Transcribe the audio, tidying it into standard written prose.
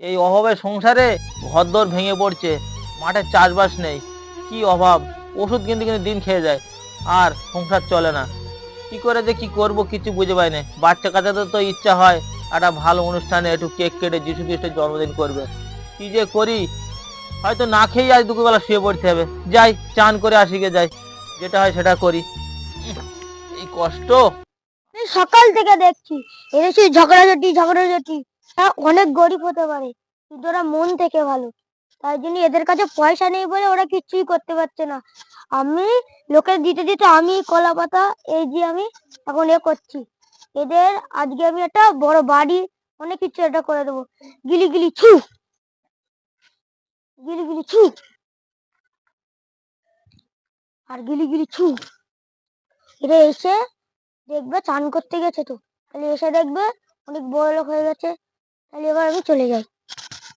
এই অভাবে সংসারে ঘরদোর ভেঙে পড়ছে, মাঠে চাষবাস নেই, কি অভাব, ওষুধ কিনতে কিনতে দিন খেয়ে যায়, আর সংসার চলে না। কি করে যে কি করবো কিছু বুঝে পাই না। বাচ্চা কাচ্চাদের তো ইচ্ছা হয় একটা ভালো অনুষ্ঠানে একটু কেক কেটে যিশু খ্রিস্টের জন্মদিন করবে, কি যে করি। হয়তো না খেয়ে আজ দুপুরবেলা শুয়ে পড়তে হবে। যাই চান করে আসি গে, যাই যেটা হয় সেটা করি। উহ, এই কষ্ট। এই সকাল থেকে দেখছি এদের সেই ঝগড়াঝাটি। অনেক গরিব হতে পারে কিন্তু ওরা মন থেকে ভালো। তাই জন্য এদের কাছে পয়সা নেই বলে ওরা কিছুই করতে পারছে না। আমি লোকে দিতে দিতে আমি কলা পাতা এই যে আমি এখন এ করছি। এদের আজকে আমি একটা বড় বাড়ি অনেক কিছু এটা করে দেবো। গিলি গিলি ছু, গিলি গিলি ছু, আর গিলি গিলি ছু। এরা এসে দেখবে চান করতে গেছে তো, তাহলে এসে দেখবে অনেক বড় লোক হয়ে গেছে। তাহলে এবার আমি চলে যাই।